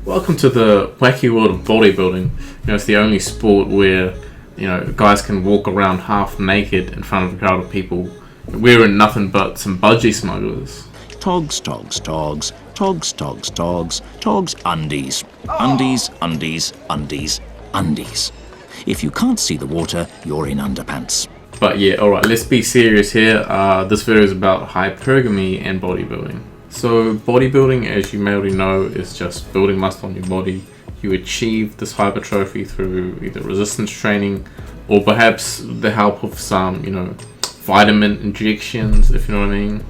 Welcome to the wacky world of bodybuilding. It's the only sport where, guys can walk around half naked in front of a crowd of people, wearing nothing but some budgie smugglers. Togs, togs, togs, togs, togs, togs, togs, undies. Undies, undies, undies, undies. If you can't see the water, you're in underpants. But yeah, alright, let's be serious here. This video is about hypergamy and bodybuilding. So bodybuilding, as you may already know, is just building muscle on your body. You achieve this hypertrophy through either resistance training or perhaps the help of some, vitamin injections, if you know what I mean.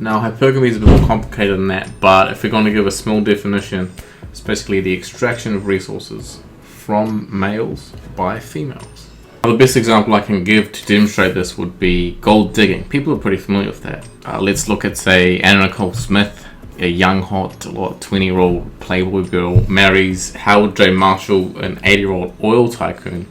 Now, hypergamy is a bit more complicated than that, but if we're going to give a small definition, it's basically the extraction of resources from males by females. The best example I can give to demonstrate this would be gold digging. People are pretty familiar with that. Let's look at, say, Anna Nicole Smith, a young, hot, 20-year-old Playboy girl, marries Howard J. Marshall, an 80-year-old oil tycoon.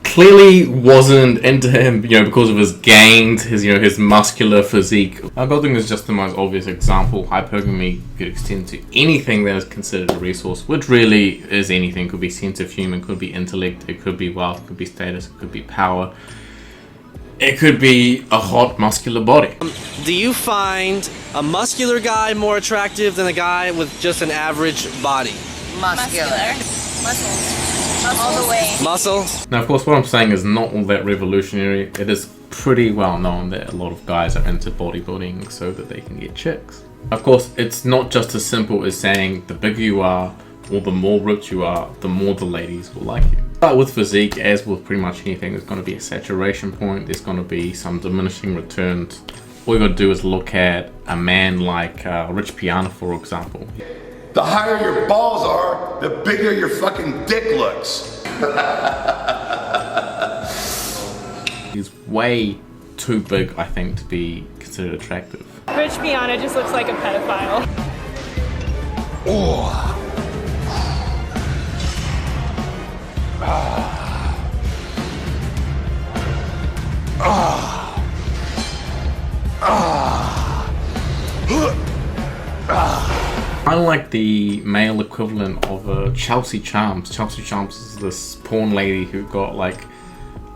Clearly wasn't into him, because of his gains, his muscular physique. Gold digging is just the most obvious example. Hypergamy could extend to anything that is considered a resource, which really is anything. It could be sense of humor, it could be intellect, it could be wealth, it could be status, it could be power. It could be a hot, muscular body. Do you find a muscular guy more attractive than a guy with just an average body? Muscular. Muscles. All the way. Muscles? Now, of course, what I'm saying is not all that revolutionary. It is pretty well known that a lot of guys are into bodybuilding so that they can get chicks. Of course, it's not just as simple as saying the bigger you are or the more ripped you are, the more the ladies will like you. But with physique, as with pretty much anything, there's going to be a saturation point. There's going to be some diminishing returns. All you got to do is look at a man like Rich Piana, for example. The higher your balls are, the bigger your fucking dick looks. He's way too big, I think, to be considered attractive. Rich Piana just looks like a pedophile. Oh. Kind of like the male equivalent of a Chelsea Charms. Chelsea Charms is this porn lady who got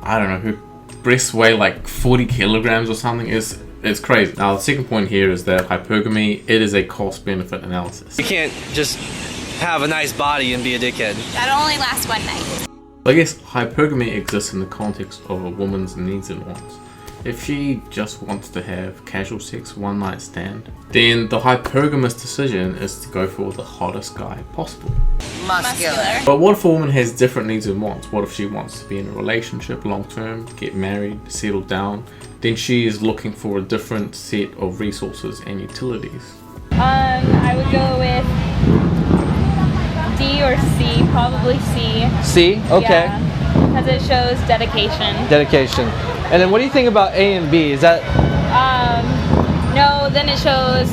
her breasts weigh like 40 kilograms or something. It's crazy. Now, the second point here is that hypergamy, it is a cost-benefit analysis. You can't just have a nice body and be a dickhead. That'll only last one night. I guess hypergamy exists in the context of a woman's needs and wants. If she just wants to have casual sex, one night stand, then the hypergamous decision is to go for the hottest guy possible. Muscular. But what if a woman has different needs and wants? What if she wants to be in a relationship long term, get married, settle down? Then she is looking for a different set of resources and utilities. I would go with D or C, probably C. C? Okay. Yeah, because it shows dedication. Dedication. And then what do you think about A and B? Is that... No, then it shows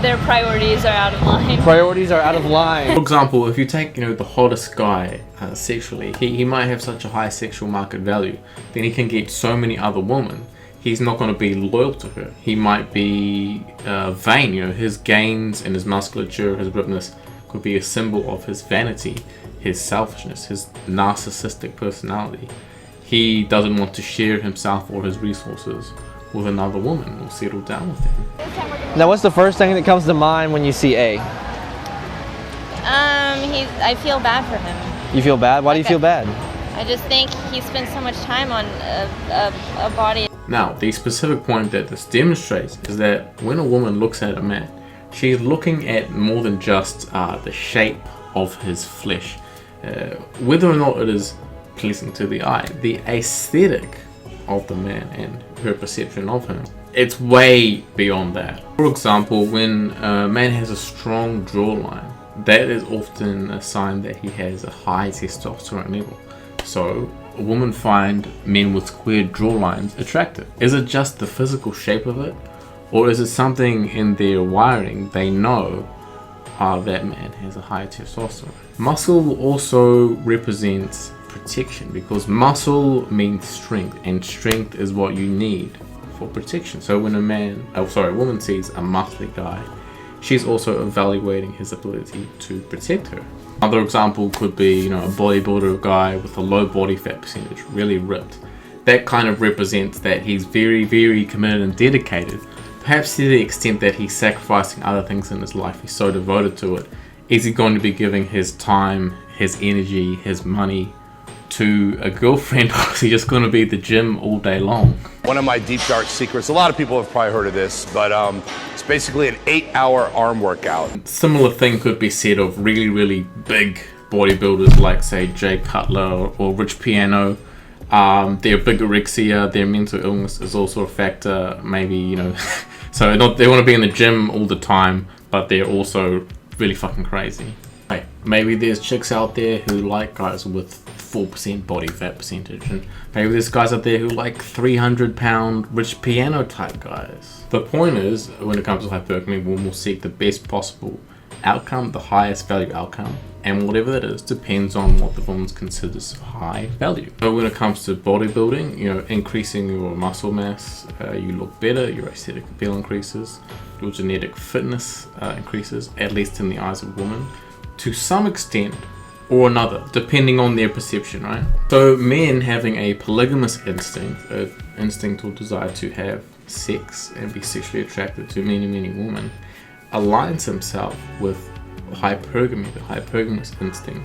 their priorities are out of line. Priorities are out of line. For example, if you take, the hottest guy sexually, he might have such a high sexual market value, then he can get so many other women. He's not going to be loyal to her. He might be vain, his gains and his musculature, his rippedness could be a symbol of his vanity, his selfishness, his narcissistic personality. He doesn't want to share himself or his resources with another woman or settle down with him. Now, what's the first thing that comes to mind when you see A? I feel bad for him. You feel bad? Why do you feel bad? I just think he spends so much time on a body. Now, the specific point that this demonstrates is that when a woman looks at a man, she's looking at more than just the shape of his flesh. Whether or not it is pleasing to the eye, the aesthetic of the man and her perception of him, it's way beyond that. For example, when a man has a strong jawline, that is often a sign that he has a high testosterone level. So a woman find men with square jawlines attractive. Is it just the physical shape of it, or is it something in their wiring they know that man has a high testosterone? Muscle also represents protection, because muscle means strength, and strength is what you need for protection. So when a woman sees a muscly guy, she's also evaluating his ability to protect her. Another example could be, you know, a bodybuilder guy with a low body fat percentage, really ripped. That kind of represents that he's very, very committed and dedicated, perhaps to the extent that he's sacrificing other things in his life. He's so devoted to it. Is he going to be giving his time, his energy, his money to a girlfriend, or is he just going to be at the gym all day long? One of my deep dark secrets, a lot of people have probably heard of this, but it's basically an 8-hour arm workout. Similar thing could be said of really, really big bodybuilders like, say, Jay Cutler or Rich Piano. Their bigorexia, their mental illness is also a factor. Maybe, you know, so they want to be in the gym all the time, but they're also really fucking crazy. Like, maybe there's chicks out there who like guys with 4% body fat percentage, and maybe there's guys out there who like 300-pound Rich Piano type guys. The point is, when it comes to hypergamy, one will seek the best possible outcome, the highest value outcome, and whatever that is depends on what the woman considers high value. So when it comes to bodybuilding, you know, increasing your muscle mass, you look better, your aesthetic appeal increases, your genetic fitness increases, at least in the eyes of women, to some extent or another, depending on their perception, right? So men having a polygamous instinct, an instinct or desire to have sex and be sexually attracted to many, many women, aligns himself with hypergamy, the hypergamous instinct,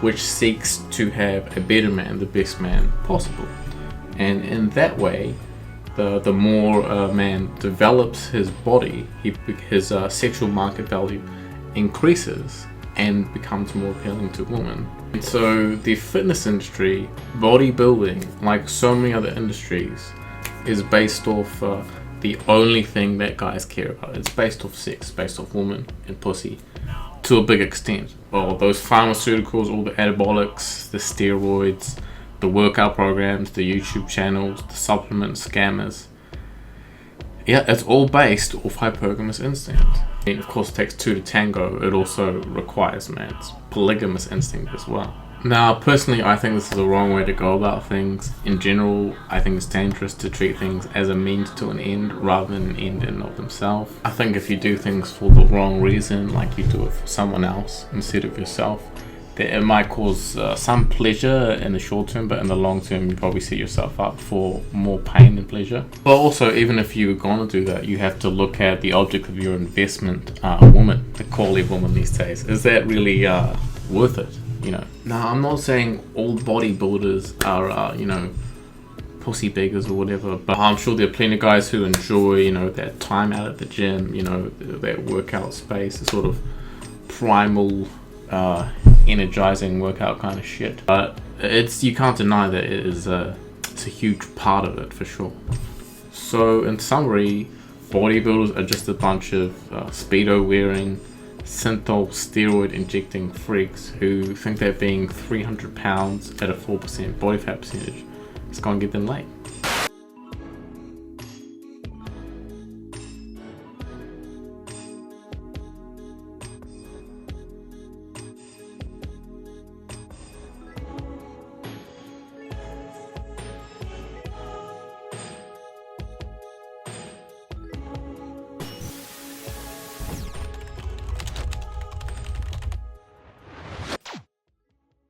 which seeks to have a better man, the best man possible. And in that way, the more a man develops his body, his sexual market value increases and becomes more appealing to women. And so the fitness industry, bodybuilding, like so many other industries, is based off the only thing that guys care about. It's based off sex, based off women and pussy, to a big extent. Well, those pharmaceuticals, all the anabolics, the steroids, the workout programs, the YouTube channels, the supplement scammers. Yeah, it's all based off hypergamous instinct. I mean, of course, it takes two to tango. It also requires man's polygamous instinct as well. Now, personally, I think this is the wrong way to go about things. In general, I think it's dangerous to treat things as a means to an end rather than an end in and of themselves. I think if you do things for the wrong reason, like you do it for someone else instead of yourself, that it might cause some pleasure in the short term, but in the long term, you probably set yourself up for more pain than pleasure. But also, even if you're gonna do that, you have to look at the object of your investment, woman, the quality of woman these days. Is that really worth it? You know, now I'm not saying all bodybuilders are, you know, pussy beggars or whatever, but I'm sure there are plenty of guys who enjoy, you know, that time out at the gym, you know, that workout space, the sort of primal, energizing workout kind of shit. But you can't deny that it's a huge part of it for sure. So in summary, bodybuilders are just a bunch of speedo wearing, synthol steroid injecting freaks who think that being 300 pounds at a 4% body fat percentage is going to get them laid.